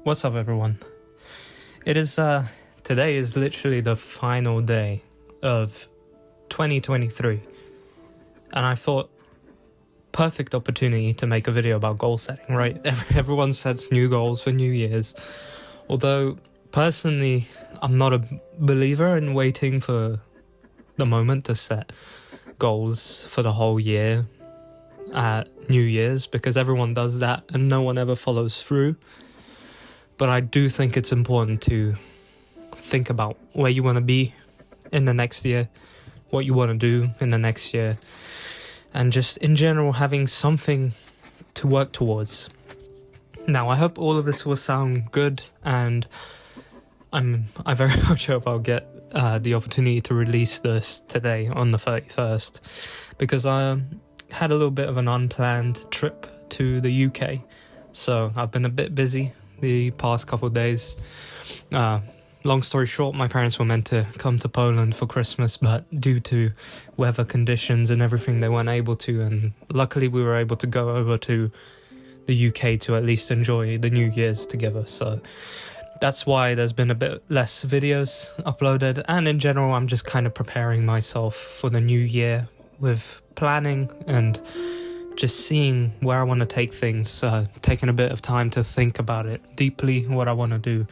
What's up, everyone? It is, today is literally the final day of 2023, and I thought, perfect opportunity to make a video about goal setting, right? Everyone sets new goals for New Year's, although, personally, I'm not a believer in waiting for the moment to set goals for the whole year at New Year's, because everyone does that and no one ever follows through. But I do think it's important to think about where you want to be in the next year, what you want to do in the next year, and just in general having something to work towards. Now, I hope all of this will sound good, and I very much hope I'll get the opportunity to release this today on the 31st, because I had a little bit of an unplanned trip to the UK, so I've been a bit busy the past couple of days. Long story short, my parents were meant to come to Poland for Christmas, but due to weather conditions and everything, they weren't able to, and luckily we were able to go over to the UK to at least enjoy the New Year's together. So that's why there's been a bit less videos uploaded, and in general I'm just kind of preparing myself for the new year with planning and just seeing where I want to take things, taking a bit of time to think about it deeply, what I want to do.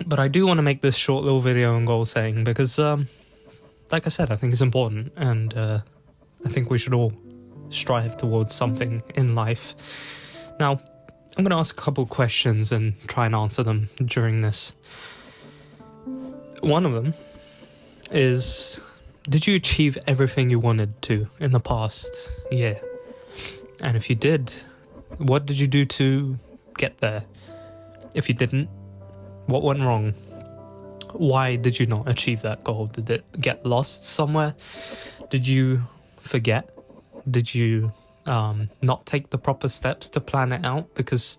But I do want to make this short little video on goal setting because, like I said, I think it's important, and I think we should all strive towards something in life. Now, I'm going to ask a couple of questions and try and answer them during this. One of them is, did you achieve everything you wanted to in the past year? And if you did, what did you do to get there? If you didn't, what went wrong? Why did you not achieve that goal? Did it get lost somewhere? Did you forget? Did you not take the proper steps to plan it out? Because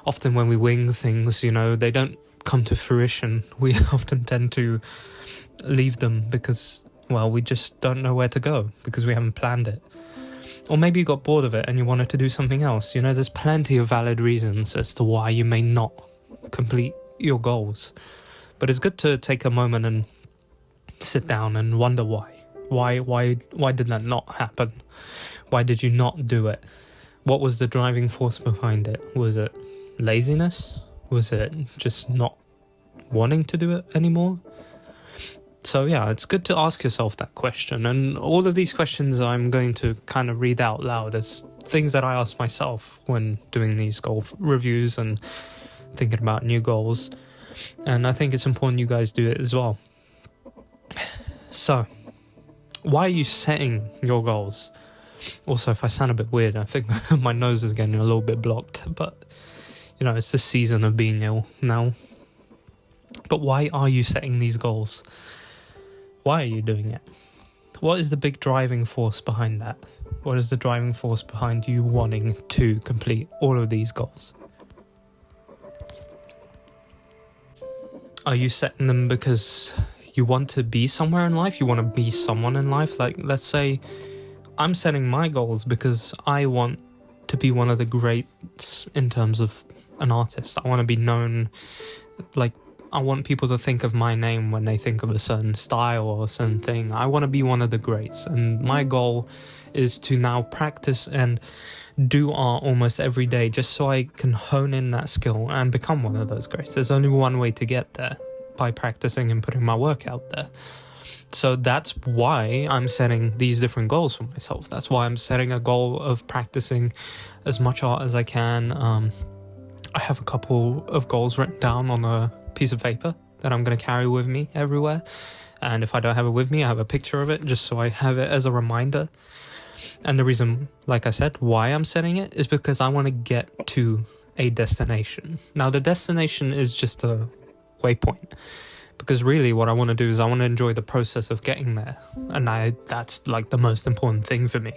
often when we wing things, they don't come to fruition. We often tend to leave them because, well, we just don't know where to go because we haven't planned it. Or maybe you got bored of it and you wanted to do something else. There's plenty of valid reasons as to why you may not complete your goals. But it's good to take a moment and sit down and wonder why. Why did that not happen? Why did you not do it? What was the driving force behind it? Was it laziness? Was it just not wanting to do it anymore? So yeah, it's good to ask yourself that question. And all of these questions I'm going to kind of read out loud as things that I ask myself when doing these goal reviews and thinking about new goals. And I think it's important you guys do it as well. So, why are you setting your goals? Also, if I sound a bit weird, I think my nose is getting a little bit blocked, but it's the season of being ill now. But why are you setting these goals? Why are you doing it? What is the big driving force behind that? What is the driving force behind you wanting to complete all of these goals? Are you setting them because you want to be somewhere in life? You want to be someone in life? Like, let's say I'm setting my goals because I want to be one of the greats in terms of an artist. I want to be known, like, I want people to think of my name when they think of a certain style or a certain thing. I want to be one of the greats, and my goal is to now practice and do art almost every day just so I can hone in that skill and become one of those greats. There's only one way to get there, by practicing and putting my work out there. So that's why I'm setting these different goals for myself. That's why I'm setting a goal of practicing as much art as I can. I have a couple of goals written down on a piece of paper that I'm going to carry with me everywhere. And if I don't have it with me, I have a picture of it just so I have it as a reminder. And the reason, like I said, why I'm setting it is because I want to get to a destination. Now, the destination is just a waypoint, because really what I want to do is I want to enjoy the process of getting there, and that's like the most important thing for me.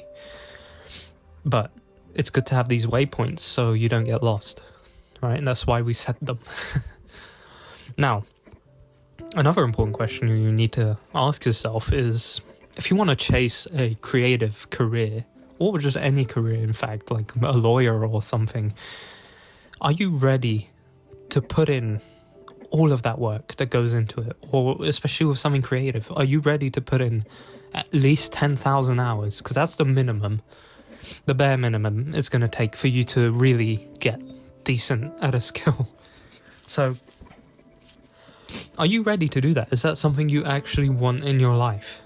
But it's good to have these waypoints so you don't get lost, right? And that's why we set them. Now, another important question you need to ask yourself is, if you want to chase a creative career, or just any career in fact, like a lawyer or something, are you ready to put in all of that work that goes into it, or especially with something creative? Are you ready to put in at least 10,000 hours? Because that's the minimum, the bare minimum it's going to take for you to really get decent at a skill. So, are you ready to do that? Is that something you actually want in your life?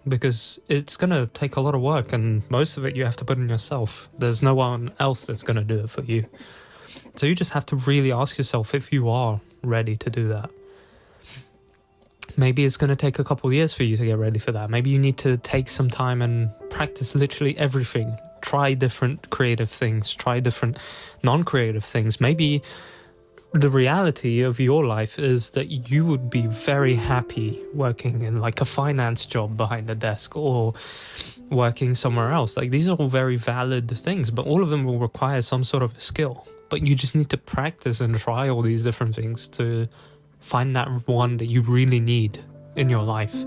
Because it's going to take a lot of work, and most of it you have to put in yourself. There's no one else that's going to do it for you. So you just have to really ask yourself if you are ready to do that. Maybe it's going to take a couple of years for you to get ready for that. Maybe you need to take some time and practice literally everything. Try different creative things. Try different non-creative things. Maybe the reality of your life is that you would be very happy working in like a finance job behind a desk, or working somewhere else. Like, these are all very valid things, but all of them will require some sort of a skill. But you just need to practice and try all these different things to find that one that you really need in your life.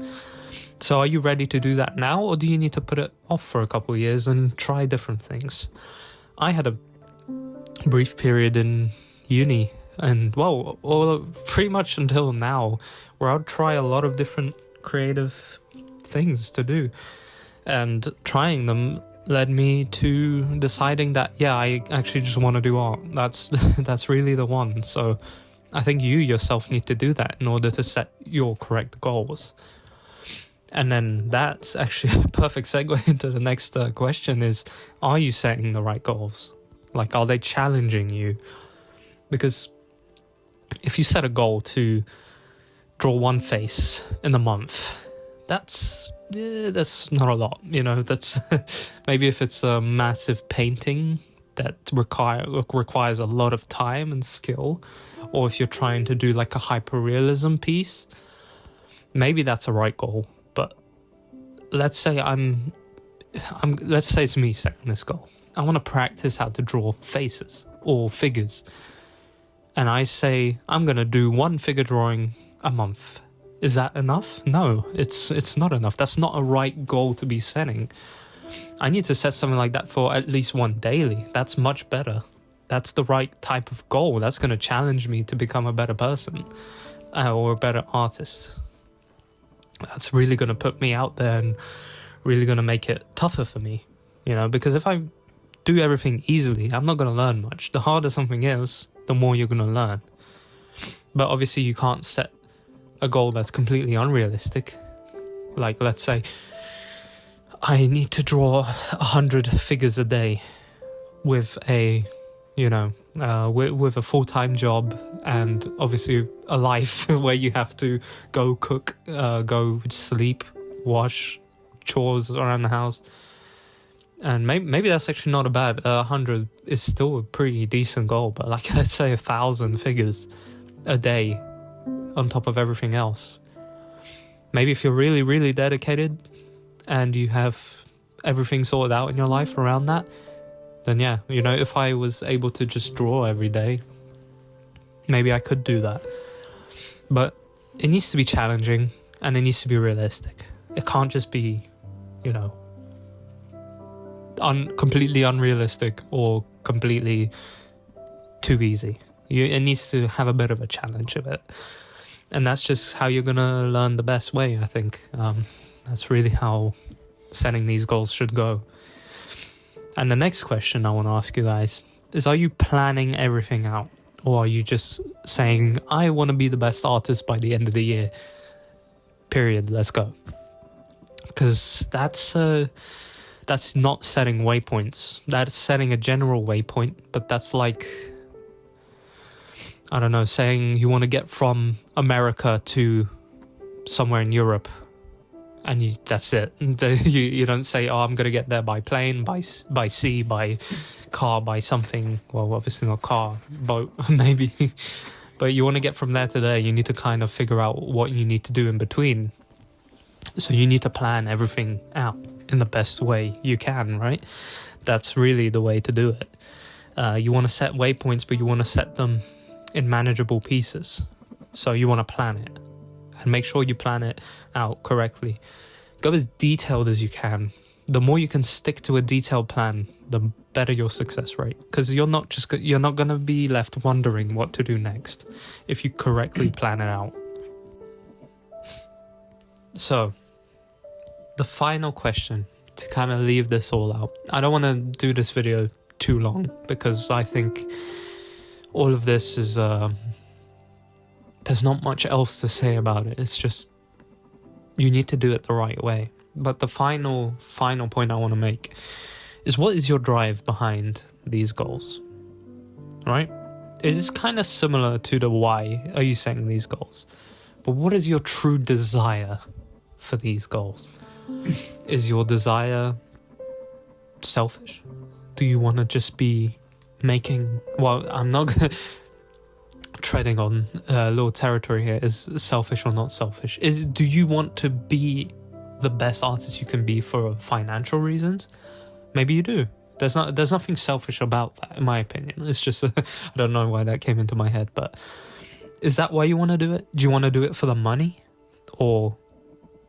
So are you ready to do that now, or do you need to put it off for a couple of years and try different things? I had a brief period in uni, and well, pretty much until now, where I'd try a lot of different creative things to do. And trying them led me to deciding that, yeah, I actually just want to do art. That's really the one. So I think you yourself need to do that in order to set your correct goals. And then that's actually a perfect segue into the next question is, are you setting the right goals? Like, are they challenging you? Because if you set a goal to draw one face in a month, that's not a lot, you know. That's maybe if it's a massive painting that requires a lot of time and skill, or if you're trying to do like a hyperrealism piece, maybe that's a right goal. But let's say let's say it's me setting this goal. I want to practice how to draw faces or figures, and I say I'm gonna do one figure drawing a month. Is that enough? No, it's not enough. That's not a right goal to be setting. I need to set something like that for at least one daily. That's much better. That's the right type of goal. That's going to challenge me to become a better person or a better artist. That's really going to put me out there and really going to make it tougher for me, you know, because if I do everything easily, I'm not going to learn much. The harder something is, the more you're going to learn. But obviously you can't set a goal that's completely unrealistic. Like, let's say I need to draw 100 figures a day with a, you know, with a full-time job, and obviously a life where you have to go cook, go sleep, wash, chores around the house. And maybe that's actually not a bad 100 is still a pretty decent goal, but like, let's say 1,000 figures a day on top of everything else. Maybe if you're really, really dedicated and you have everything sorted out in your life around that, then yeah, you know, if I was able to just draw every day, maybe I could do that. But it needs to be challenging and it needs to be realistic. It can't just be, you know, completely unrealistic or completely too easy. It needs to have a bit of a challenge of it. And that's just how you're going to learn the best way, I think. That's really how setting these goals should go. And the next question I want to ask you guys is, are you planning everything out? Or are you just saying, I want to be the best artist by the end of the year? Period. Let's go. Because that's not setting waypoints. That's setting a general waypoint, but that's like, I don't know, saying you want to get from America to somewhere in Europe, and that's it. You don't say, oh, I'm going to get there by plane, by sea, by car, by something. Well, obviously not car, boat, maybe. But you want to get from there to there. You need to kind of figure out what you need to do in between. So you need to plan everything out in the best way you can, right? That's really the way to do it. You want to set waypoints, but you want to set them in manageable pieces. So you want to plan it and make sure you plan it out correctly. Go as detailed as you can. the more you can stick to a detailed plan, the better your success rate. Because you're not going to be left wondering what to do next if you correctly plan it out. So, the final question to kind of leave this all out. I don't want to do this video too long because I think all of this is there's not much else to say about it. It's just you need to do it the right way. But the final point I want to make is, what is your drive behind these goals? Right? It is kind of similar to the why are you setting these goals. But what is your true desire for these goals? Is your desire selfish? Do you want to just be making... Well, I'm not going to... treading on a little territory here. Is selfish or not selfish? Do you want to be the best artist you can be for financial reasons? Maybe you do. There's nothing selfish about that, in my opinion. It's just I don't know why that came into my head, but is that why you want to do it? Do you want to do it for the money? Or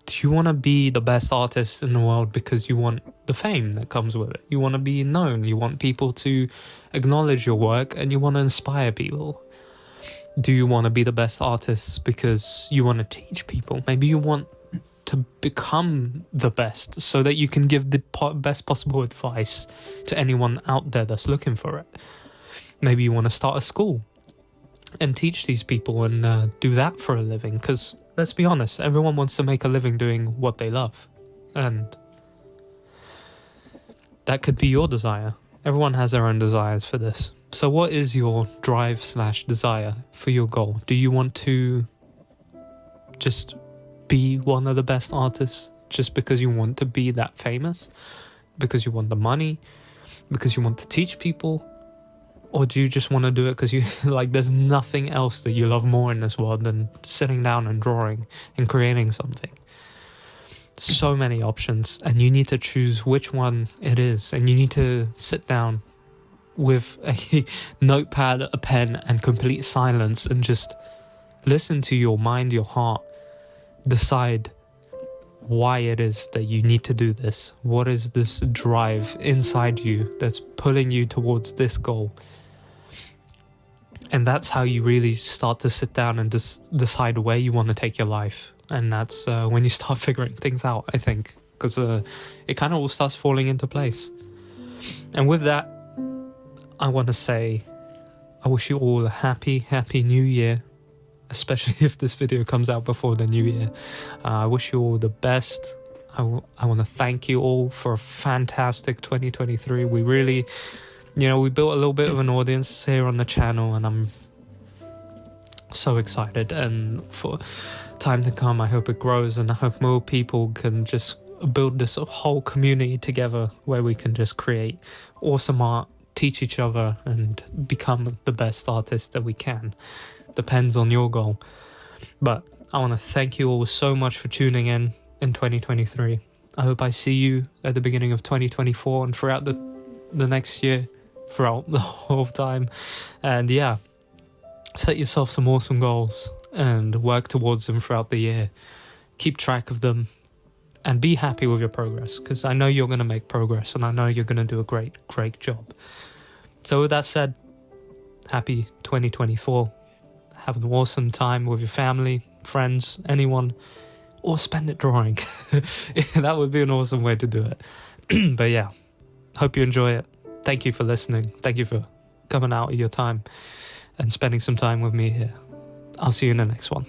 do you want to be the best artist in the world because you want the fame that comes with it? You want to be known, you want people to acknowledge your work, and you want to inspire people. Do you want to be the best artist because you want to teach people? Maybe you want to become the best so that you can give the best possible advice to anyone out there that's looking for it. Maybe you want to start a school and teach these people and do that for a living. Because let's be honest, everyone wants to make a living doing what they love. And that could be your desire. Everyone has their own desires for this. So what is your drive/desire for your goal? Do you want to just be one of the best artists just because you want to be that famous? Because you want the money? Because you want to teach people? Or do you just want to do it because you like there's nothing else that you love more in this world than sitting down and drawing and creating something? So many options, and you need to choose which one it is, and you need to sit down with a notepad, a pen, and complete silence, and just listen to your mind, your heart, decide why it is that you need to do this. What is this drive inside you that's pulling you towards this goal? And that's how you really start to sit down and decide where you want to take your life. And that's when you start figuring things out, I think, because it kind of all starts falling into place. And with that, I want to say I wish you all a happy new year, especially if this video comes out before the new year. I wish you all the best. I want to thank you all for a fantastic 2023. We really, we built a little bit of an audience here on the channel, and I'm so excited. And for time to come, I hope it grows, and I hope more people can just build this whole community together where we can just create awesome art, teach each other, and become the best artists that we can. Depends on your goal. But I want to thank you all so much for tuning in 2023. I hope I see you at the beginning of 2024 and throughout the next year, throughout the whole time. And yeah, set yourself some awesome goals and work towards them throughout the year. Keep track of them and be happy with your progress, because I know you're going to make progress, and I know you're going to do a great job. So with that said, happy 2024. Have an awesome time with your family, friends, anyone, or spend it drawing. That would be an awesome way to do it. But yeah, hope you enjoy it. Thank you for listening. Thank you for coming out of your time and spending some time with me here. I'll see you in the next one.